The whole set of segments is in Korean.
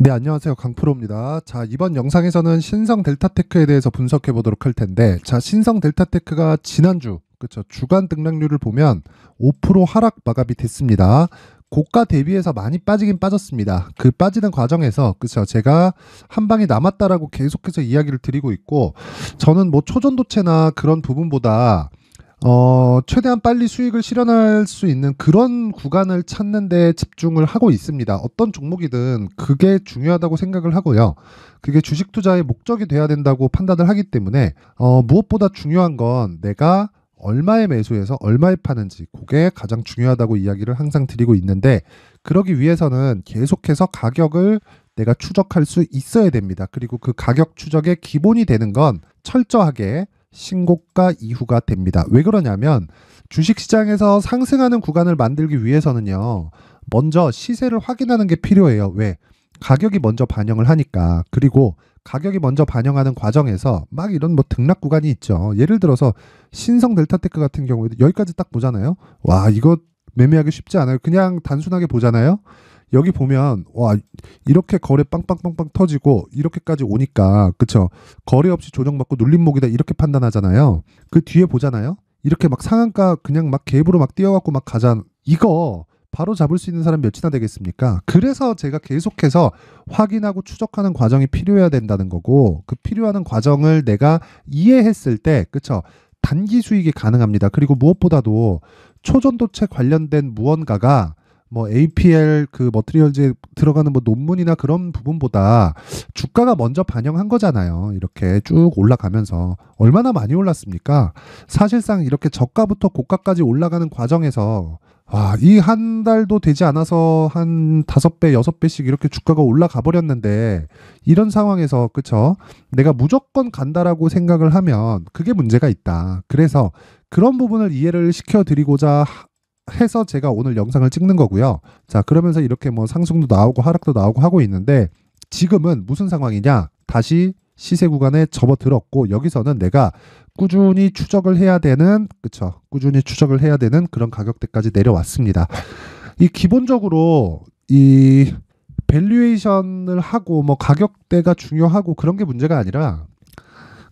네, 안녕하세요. 강프로입니다. 자, 이번 영상에서는 신성 델타테크에 대해서 분석해 보도록 할 텐데, 자, 신성 델타테크가 지난주, 그쵸, 주간 등락률을 보면 5% 하락 마감이 됐습니다. 고가 대비해서 많이 빠지긴 빠졌습니다. 그 빠지는 과정에서, 그쵸, 제가 한 방이 남았다라고 계속해서 이야기를 드리고 있고, 저는 뭐 초전도체나 그런 부분보다 최대한 빨리 수익을 실현할 수 있는 그런 구간을 찾는 데 집중을 하고 있습니다. 어떤 종목이든 그게 중요하다고 생각을 하고요. 그게 주식 투자의 목적이 돼야 된다고 판단을 하기 때문에 무엇보다 중요한 건 내가 얼마에 매수해서 얼마에 파는지, 그게 가장 중요하다고 이야기를 항상 드리고 있는데, 그러기 위해서는 계속해서 가격을 내가 추적할 수 있어야 됩니다. 그리고 그 가격 추적의 기본이 되는 건 철저하게 신고가 이후가 됩니다. 왜 그러냐면 주식시장에서 상승하는 구간을 만들기 위해서는요, 먼저 시세를 확인하는 게 필요해요. 왜? 가격이 먼저 반영을 하니까. 그리고 가격이 먼저 반영하는 과정에서 막 이런 뭐 등락 구간이 있죠. 예를 들어서 신성 델타테크 같은 경우에도 여기까지 딱 보잖아요. 와, 이거 매매하기 쉽지 않아요. 그냥 단순하게 보잖아요. 여기 보면 와, 이렇게 거래 빵빵빵빵 터지고 이렇게까지 오니까, 그쵸, 거래 없이 조정받고 눌림목이다 이렇게 판단하잖아요. 그 뒤에 보잖아요. 이렇게 막 상한가 그냥 막 갭으로 막 뛰어갖고 막 가자. 이거 바로 잡을 수 있는 사람 몇이나 되겠습니까? 그래서 제가 계속해서 확인하고 추적하는 과정이 필요해야 된다는 거고, 그 필요한 과정을 내가 이해했을 때, 그쵸, 단기 수익이 가능합니다. 그리고 무엇보다도 초전도체 관련된 무언가가 뭐 APL 그 머티리얼즈에 들어가는 뭐 논문이나 그런 부분보다 주가가 먼저 반영한 거잖아요. 이렇게 쭉 올라가면서 얼마나 많이 올랐습니까? 사실상 이렇게 저가부터 고가까지 올라가는 과정에서 이 한 달도 되지 않아서 한 5배, 6배씩 이렇게 주가가 올라가 버렸는데, 이런 상황에서, 그쵸, 내가 무조건 간다라고 생각을 하면 그게 문제가 있다. 그래서 그런 부분을 이해를 시켜드리고자 해서 제가 오늘 영상을 찍는 거고요. 자, 그러면서 이렇게 뭐 상승도 나오고 하락도 나오고 하고 있는데, 지금은 무슨 상황이냐? 다시 시세 구간에 접어들었고, 여기서는 내가 꾸준히 추적을 해야 되는, 그쵸, 꾸준히 추적을 해야 되는 그런 가격대까지 내려왔습니다. 이 기본적으로 이 밸류에이션을 하고 뭐 가격대가 중요하고 그런 게 문제가 아니라,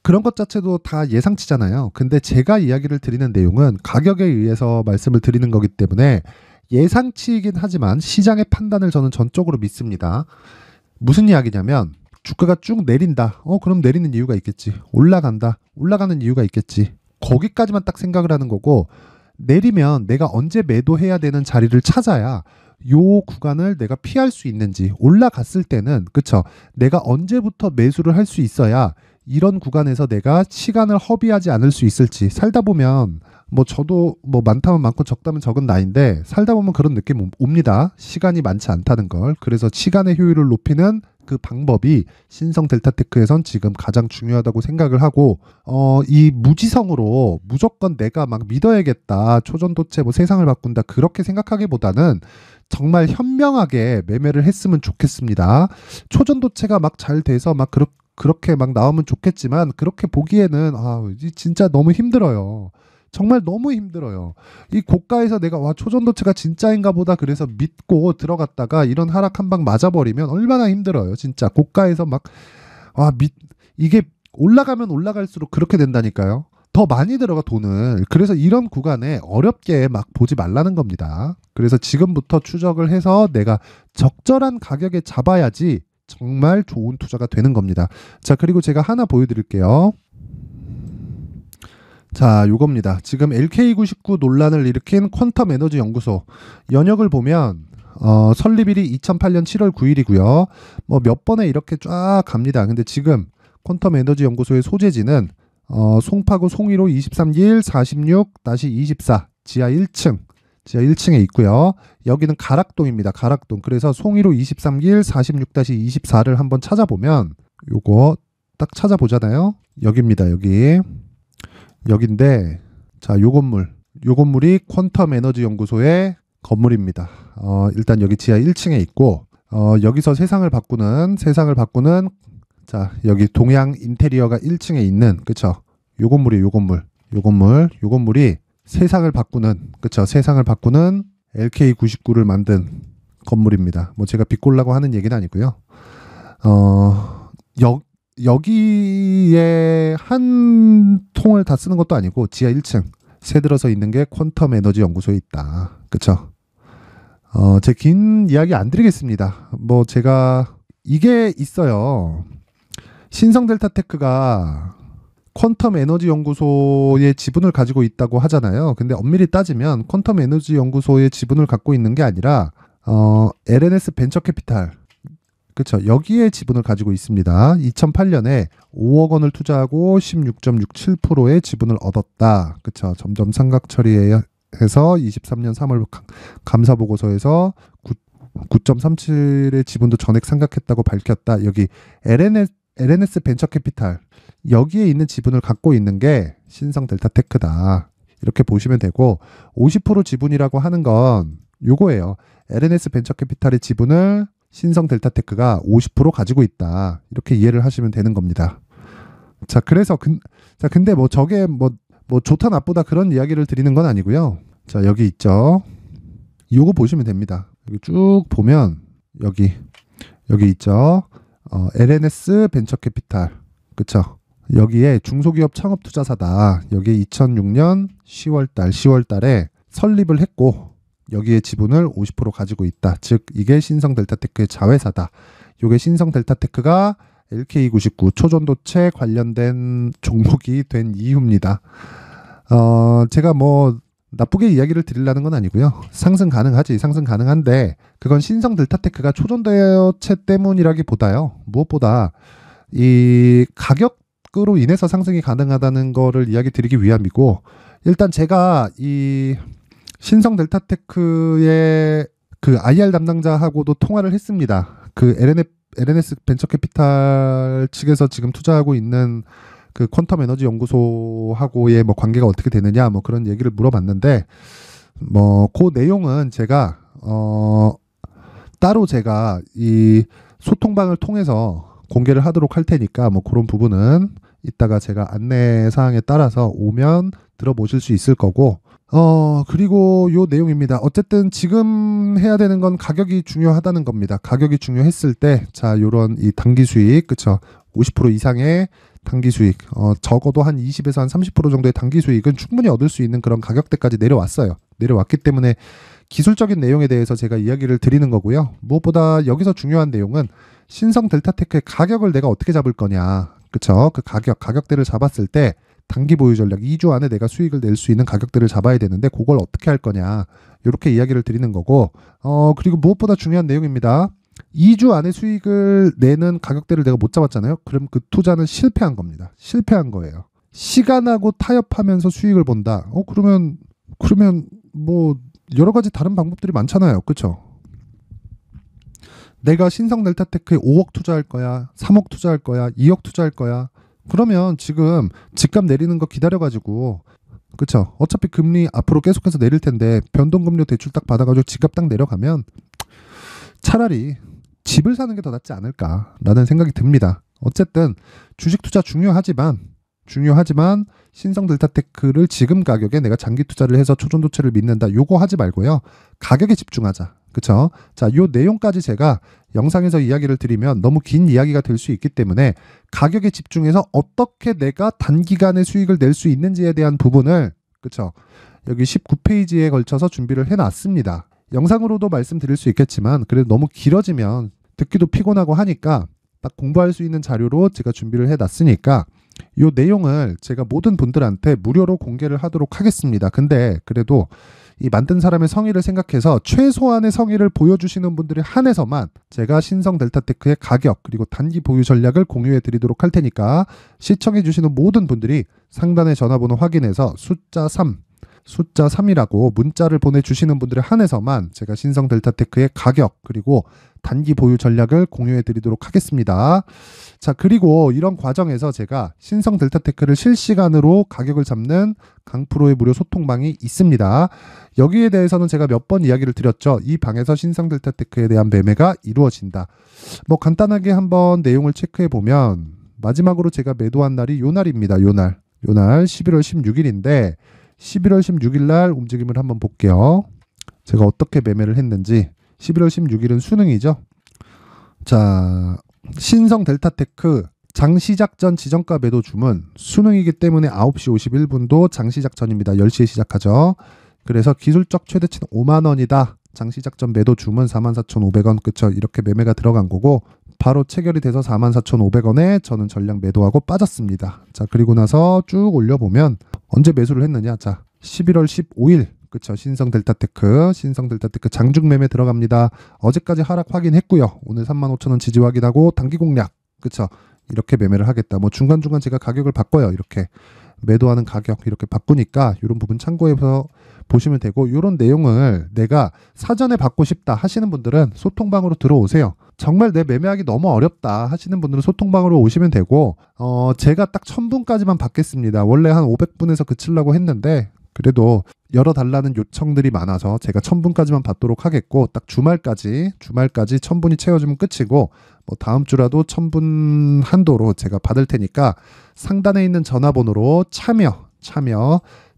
그런 것 자체도 다 예상치잖아요. 근데 제가 이야기를 드리는 내용은 가격에 의해서 말씀을 드리는 거기 때문에 예상치이긴 하지만 시장의 판단을 저는 전적으로 믿습니다. 무슨 이야기냐면, 주가가 쭉 내린다. 그럼 내리는 이유가 있겠지. 올라간다. 올라가는 이유가 있겠지. 거기까지만 딱 생각을 하는 거고, 내리면 내가 언제 매도해야 되는 자리를 찾아야 요 구간을 내가 피할 수 있는지, 올라갔을 때는, 그쵸, 내가 언제부터 매수를 할 수 있어야 이런 구간에서 내가 시간을 허비하지 않을 수 있을지. 살다 보면 뭐 저도 뭐 많다면 많고 적다면 적은 나이인데, 살다 보면 그런 느낌 옵니다. 시간이 많지 않다는 걸. 그래서 시간의 효율을 높이는 그 방법이 신성 델타테크에선 지금 가장 중요하다고 생각을 하고, 이 무지성으로 무조건 내가 막 믿어야겠다, 초전도체 뭐 세상을 바꾼다, 그렇게 생각하기보다는 정말 현명하게 매매를 했으면 좋겠습니다. 초전도체가 막 잘 돼서 막 그렇게 막 나오면 좋겠지만, 그렇게 보기에는 진짜 너무 힘들어요. 정말 너무 힘들어요. 이 고가에서 내가 초전도체가 진짜인가 보다 그래서 믿고 들어갔다가 이런 하락 한 방 맞아버리면 얼마나 힘들어요. 진짜 고가에서 막 이게 올라가면 올라갈수록 그렇게 된다니까요. 더 많이 들어가 돈을. 그래서 이런 구간에 어렵게 막 보지 말라는 겁니다. 그래서 지금부터 추적을 해서 내가 적절한 가격에 잡아야지 정말 좋은 투자가 되는 겁니다. 자, 그리고 제가 하나 보여드릴게요. 자, 요겁니다. 지금 LK99 논란을 일으킨 퀀텀 에너지 연구소 연역을 보면 설립일이 2008년 7월 9일이고요. 뭐 몇 번에 이렇게 쫙 갑니다. 근데 지금 퀀텀 에너지 연구소의 소재지는 송파구 송일호 23길 46-24 지하 1층. 지하 1층에 있고요. 여기는 가락동입니다. 가락동. 그래서 송일호 23길 46-24를 한번 찾아보면, 요거 딱 찾아보잖아요. 여기입니다. 여긴데, 자, 요 건물이 퀀텀 에너지 연구소의 건물입니다. 일단 여기 지하 1층에 있고, 여기서 세상을 바꾸는, 자, 여기 동양 인테리어가 1층에 있는, 그쵸, 요 건물이 세상을 바꾸는, 그쵸, 세상을 바꾸는 LK99를 만든 건물입니다. 뭐 제가 비꼴라고 하는 얘기는 아니고요. 여기에 한 통을 다 쓰는 것도 아니고 지하 1층 새들어서 있는 게 퀀텀 에너지 연구소에 있다. 그쵸? 제 긴 이야기 안 드리겠습니다. 뭐 제가 이게 있어요. 신성 델타테크가 퀀텀 에너지 연구소의 지분을 가지고 있다고 하잖아요. 근데 엄밀히 따지면 퀀텀 에너지 연구소의 지분을 갖고 있는 게 아니라 LNS 벤처 캐피탈, 그쵸, 여기에 지분을 가지고 있습니다. 2008년에 5억 원을 투자하고 16.67%의 지분을 얻었다. 그쵸, 점점 상각 처리해서 23년 3월 감사보고서에서 9.37의 지분도 전액 상각했다고 밝혔다. 여기 LNS 벤처 캐피탈, 여기에 있는 지분을 갖고 있는 게 신성 델타테크다. 이렇게 보시면 되고, 50% 지분이라고 하는 건 요거예요. LNS 벤처 캐피탈의 지분을 신성 델타테크가 50% 가지고 있다. 이렇게 이해를 하시면 되는 겁니다. 자, 그래서 근데 뭐 저게 뭐 좋다 나쁘다 그런 이야기를 드리는 건 아니고요. 자, 여기 있죠. 요거 보시면 됩니다. 여기 쭉 보면 여기 있죠. LNS 벤처 캐피탈. 그쵸? 여기에 중소기업 창업투자사다. 여기에 2006년 10월 달에 설립을 했고, 여기에 지분을 50% 가지고 있다. 즉 이게 신성 델타테크의 자회사다. 요게 신성 델타테크가 LK99 초전도체 관련된 종목이 된 이유입니다. 제가 뭐 나쁘게 이야기를 드리려는 건 아니고요. 상승 가능하지. 상승 가능한데 그건 신성 델타테크가 초전도체 때문이라기보다요. 무엇보다 이 가격으로 인해서 상승이 가능하다는 거를 이야기 드리기 위함이고, 일단 제가 이 신성 델타테크의 그 IR 담당자하고도 통화를 했습니다. 그 LNS 벤처 캐피탈 측에서 지금 투자하고 있는 그 퀀텀 에너지 연구소하고의 뭐 관계가 어떻게 되느냐 뭐 그런 얘기를 물어봤는데, 뭐 그 내용은 제가 따로 제가 이 소통방을 통해서 공개를 하도록 할 테니까 뭐 그런 부분은 이따가 제가 안내 사항에 따라서 오면 들어보실 수 있을 거고, 그리고 요 내용입니다. 어쨌든 지금 해야 되는 건 가격이 중요하다는 겁니다. 가격이 중요했을 때, 자, 요런 이 단기 수익, 그쵸? 50% 이상의 단기 수익, 적어도 한 20에서 한 30% 정도의 단기 수익은 충분히 얻을 수 있는 그런 가격대까지 내려왔어요. 내려왔기 때문에 기술적인 내용에 대해서 제가 이야기를 드리는 거고요. 무엇보다 여기서 중요한 내용은 신성 델타테크의 가격을 내가 어떻게 잡을 거냐. 그쵸? 그 가격대를 잡았을 때 단기 보유 전략 2주 안에 내가 수익을 낼 수 있는 가격대를 잡아야 되는데 그걸 어떻게 할 거냐. 이렇게 이야기를 드리는 거고, 그리고 무엇보다 중요한 내용입니다. 2주 안에 수익을 내는 가격대를 내가 못 잡았잖아요. 그럼 그 투자는 실패한 겁니다. 실패한 거예요. 시간하고 타협하면서 수익을 본다. 그러면 뭐 여러 가지 다른 방법들이 많잖아요. 그렇죠? 내가 신성 델타테크에 5억 투자할 거야, 3억 투자할 거야, 2억 투자할 거야. 그러면 지금 집값 내리는 거 기다려가지고, 그쵸? 어차피 금리 앞으로 계속해서 내릴 텐데 변동금리 대출 딱 받아가지고 집값 딱 내려가면 차라리 집을 사는 게 더 낫지 않을까라는 생각이 듭니다. 어쨌든 주식 투자 중요하지만 신성 델타테크를 지금 가격에 내가 장기 투자를 해서 초전도체를 믿는다. 요거 하지 말고요. 가격에 집중하자. 그쵸? 자, 요 내용까지 제가 영상에서 이야기를 드리면 너무 긴 이야기가 될 수 있기 때문에 가격에 집중해서 어떻게 내가 단기간에 수익을 낼 수 있는지에 대한 부분을, 그쵸? 여기 19페이지에 걸쳐서 준비를 해놨습니다. 영상으로도 말씀드릴 수 있겠지만 그래도 너무 길어지면 듣기도 피곤하고 하니까 딱 공부할 수 있는 자료로 제가 준비를 해놨으니까 요 내용을 제가 모든 분들한테 무료로 공개를 하도록 하겠습니다. 근데 그래도 이 만든 사람의 성의를 생각해서 최소한의 성의를 보여주시는 분들에 한해서만 제가 신성 델타테크의 가격 그리고 단기 보유 전략을 공유해 드리도록 할 테니까 시청해 주시는 모든 분들이 상단의 전화번호 확인해서 숫자 3이라고 문자를 보내주시는 분들에 한해서만 제가 신성 델타테크의 가격 그리고 단기 보유 전략을 공유해 드리도록 하겠습니다. 자, 그리고 이런 과정에서 제가 신성 델타테크를 실시간으로 가격을 잡는 강프로의 무료 소통방이 있습니다. 여기에 대해서는 제가 몇 번 이야기를 드렸죠. 이 방에서 신성 델타테크에 대한 매매가 이루어진다. 뭐 간단하게 한번 내용을 체크해 보면 마지막으로 제가 매도한 날이 요 날입니다. 요 날 11월 16일인데 11월 16일 날 움직임을 한번 볼게요. 제가 어떻게 매매를 했는지 11월 16일은 수능이죠. 자, 신성 델타테크 장시작 전 지정가 매도 주문, 수능이기 때문에 9시 51분도 장시작 전입니다. 10시에 시작하죠. 그래서 기술적 최대치는 5만원이다. 장시작 전 매도 주문 44,500원. 그쵸? 이렇게 매매가 들어간 거고 바로 체결이 돼서 44,500원에 저는 전량 매도하고 빠졌습니다. 자, 그리고 나서 쭉 올려보면 언제 매수를 했느냐. 자, 11월 15일 그쵸? 신성 델타테크 장중 매매 들어갑니다. 어제까지 하락 확인했고요. 오늘 35,000원 지지 확인하고 단기 공략. 그쵸? 이렇게 매매를 하겠다. 뭐 중간중간 제가 가격을 바꿔요. 이렇게 매도하는 가격 이렇게 바꾸니까 이런 부분 참고해서 보시면 되고, 이런 내용을 내가 사전에 받고 싶다 하시는 분들은 소통방으로 들어오세요. 정말 내 매매하기 너무 어렵다 하시는 분들은 소통방으로 오시면 되고, 제가 딱 1000분까지만 받겠습니다. 원래 한 500분에서 그치려고 했는데 그래도 열어달라는 요청들이 많아서 제가 1000분까지만 받도록 하겠고, 딱 주말까지 1000분이 채워주면 끝이고, 뭐 다음 주라도 1000분 한도로 제가 받을 테니까 상단에 있는 전화번호로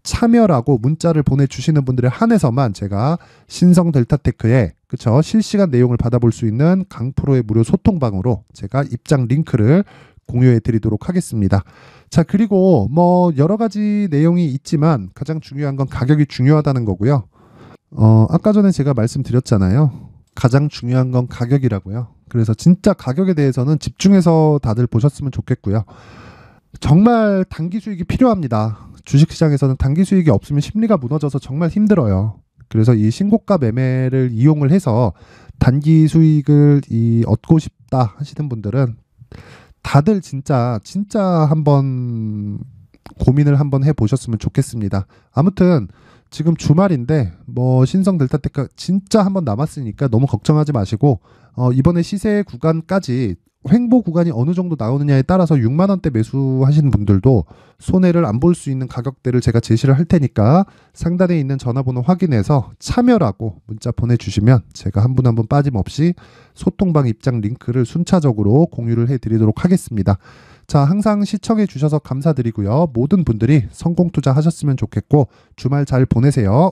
참여라고 문자를 보내주시는 분들에 한해서만 제가 신성 델타테크의 그쵸? 실시간 내용을 받아볼 수 있는 강프로의 무료 소통방으로 제가 입장 링크를 공유해 드리도록 하겠습니다. 자, 그리고 뭐 여러 가지 내용이 있지만 가장 중요한 건 가격이 중요하다는 거고요. 아까 전에 제가 말씀드렸잖아요. 가장 중요한 건 가격이라고요. 그래서 진짜 가격에 대해서는 집중해서 다들 보셨으면 좋겠고요. 정말 단기 수익이 필요합니다. 주식시장에서는 단기 수익이 없으면 심리가 무너져서 정말 힘들어요. 그래서 이 신고가 매매를 이용을 해서 단기 수익을 얻고 싶다 하시는 분들은 다들 진짜 한번 고민을 한번 해보셨으면 좋겠습니다. 아무튼 지금 주말인데 뭐 신성 델타테크 진짜 한번 남았으니까 너무 걱정하지 마시고, 이번에 시세 구간까지 횡보 구간이 어느 정도 나오느냐에 따라서 6만원대 매수하시는 분들도 손해를 안 볼 수 있는 가격대를 제가 제시를 할 테니까 상단에 있는 전화번호 확인해서 참여라고 문자 보내주시면 제가 한 분 한 분 빠짐없이 소통방 입장 링크를 순차적으로 공유를 해드리도록 하겠습니다. 자, 항상 시청해 주셔서 감사드리고요. 모든 분들이 성공 투자하셨으면 좋겠고 주말 잘 보내세요.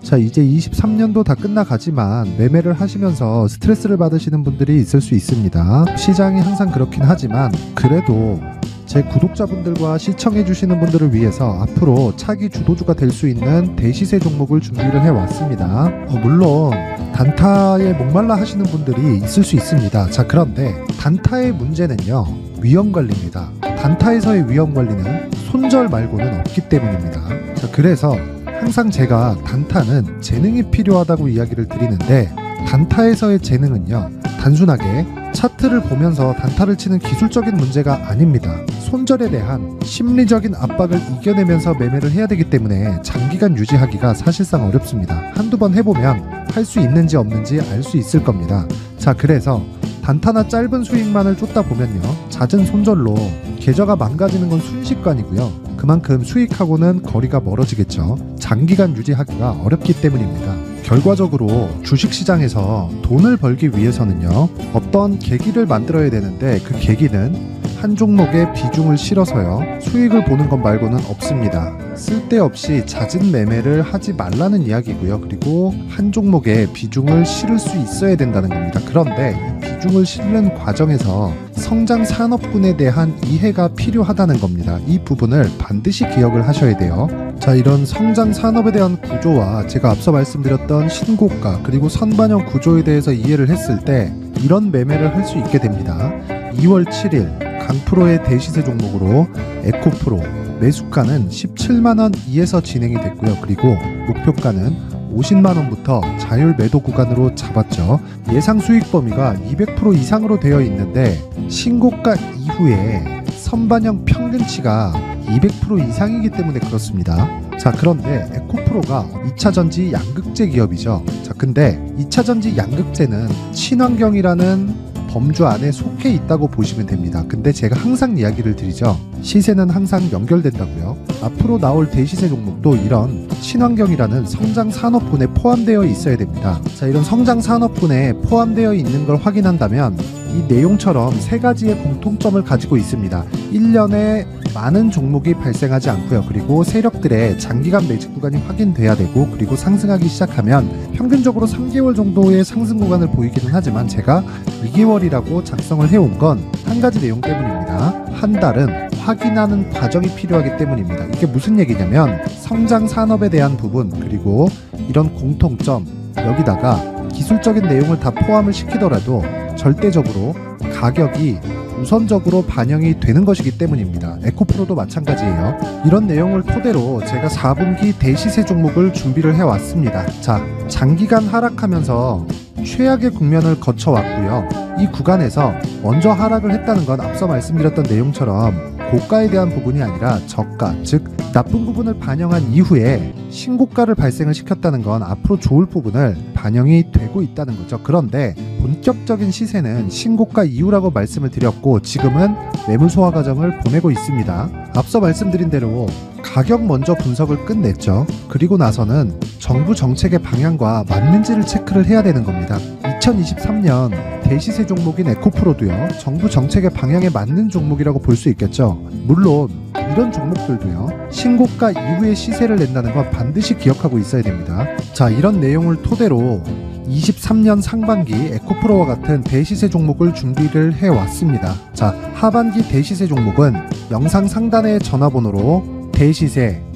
자, 이제 23년도 다 끝나가지만 매매를 하시면서 스트레스를 받으시는 분들이 있을 수 있습니다. 시장이 항상 그렇긴 하지만 그래도 제 구독자분들과 시청해주시는 분들을 위해서 앞으로 차기 주도주가 될 수 있는 대시세 종목을 준비를 해왔습니다. 물론 단타에 목말라 하시는 분들이 있을 수 있습니다. 자, 그런데 단타의 문제는요, 위험관리입니다. 단타에서의 위험관리는 손절 말고는 없기 때문입니다. 자, 그래서 항상 제가 단타는 재능이 필요하다고 이야기를 드리는데, 단타에서의 재능은요, 단순하게 차트를 보면서 단타를 치는 기술적인 문제가 아닙니다. 손절에 대한 심리적인 압박을 이겨내면서 매매를 해야 되기 때문에 장기간 유지하기가 사실상 어렵습니다. 한두 번 해보면 할 수 있는지 없는지 알 수 있을 겁니다. 자, 그래서 단타나 짧은 수익만을 쫓다 보면요, 잦은 손절로 계좌가 망가지는 건 순식간이고요. 그만큼 수익하고는 거리가 멀어지겠죠. 장기간 유지하기가 어렵기 때문입니다. 결과적으로 주식시장에서 돈을 벌기 위해서는요, 어떤 계기를 만들어야 되는데 그 계기는 한 종목에 비중을 실어서요, 수익을 보는 것 말고는 없습니다. 쓸데없이 잦은 매매를 하지 말라는 이야기고요. 그리고 한 종목에 비중을 실을 수 있어야 된다는 겁니다. 그런데 이 비중을 실는 과정에서 성장 산업군에 대한 이해가 필요하다는 겁니다. 이 부분을 반드시 기억을 하셔야 돼요. 자, 이런 성장 산업에 대한 구조와 제가 앞서 말씀드렸던 신고가 그리고 선반영 구조에 대해서 이해를 했을 때 이런 매매를 할 수 있게 됩니다. 2월 7일 강프로의 대시세 종목으로 에코프로 매수가는 17만원 이에서 진행이 됐고요. 그리고 목표가는 50만원부터 자율 매도 구간으로 잡았죠. 예상 수익 범위가 200% 이상으로 되어 있는데 신고가 이후에 선반영 평균치가 200% 이상이기 때문에 그렇습니다. 자, 그런데 에코프로가 2차전지 양극재 기업이죠. 자, 근데 2차전지 양극재는 친환경이라는 범주 안에 속해 있다고 보시면 됩니다. 근데 제가 항상 이야기를 드리죠. 시세는 항상 연결된다고요. 앞으로 나올 대시세 종목도 이런 친환경이라는 성장 산업군에 포함되어 있어야 됩니다. 자, 이런 성장 산업군에 포함되어 있는 걸 확인한다면 이 내용처럼 세 가지의 공통점을 가지고 있습니다. 1년에 많은 종목이 발생하지 않고요. 그리고 세력들의 장기간 매집 구간이 확인돼야 되고, 그리고 상승하기 시작하면 평균적으로 3개월 정도의 상승 구간을 보이기는 하지만 제가 2개월이라고 작성을 해온 건 한 가지 내용 때문입니다. 한 달은 확인하는 과정이 필요하기 때문입니다. 이게 무슨 얘기냐면 성장 산업에 대한 부분, 그리고 이런 공통점, 여기다가 기술적인 내용을 다 포함을 시키더라도 절대적으로 가격이 우선적으로 반영이 되는 것이기 때문입니다. 에코프로도 마찬가지예요. 이런 내용을 토대로 제가 4분기 대시세 종목을 준비를 해왔습니다. 자, 장기간 하락하면서 최악의 국면을 거쳐왔고요. 이 구간에서 먼저 하락을 했다는 건 앞서 말씀드렸던 내용처럼 고가에 대한 부분이 아니라 저가, 즉 나쁜 부분을 반영한 이후에 신고가를 발생을 시켰다는 건 앞으로 좋을 부분을 반영이 되고 있다는 거죠. 그런데 본격적인 시세는 신고가 이후라고 말씀을 드렸고, 지금은 매물 소화 과정을 보내고 있습니다. 앞서 말씀드린 대로 가격 먼저 분석을 끝냈죠. 그리고 나서는 정부 정책의 방향과 맞는지를 체크를 해야 되는 겁니다. 2023년 대시세 종목인 에코프로도요, 정부 정책의 방향에 맞는 종목이라고 볼 수 있겠죠. 물론 이런 종목들도요, 신고가 이후에 시세를 낸다는 건 반드시 기억하고 있어야 됩니다. 자, 이런 내용을 토대로 23년 상반기 에코프로와 같은 대시세 종목을 준비를 해왔습니다. 자, 하반기 대시세 종목은 영상 상단의 전화번호로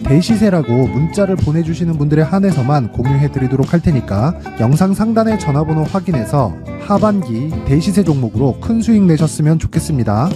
대시세라고 문자를 보내주시는 분들에 한해서만 공유해드리도록 할 테니까 영상 상단의 전화번호 확인해서 하반기 대시세 종목으로 큰 수익 내셨으면 좋겠습니다.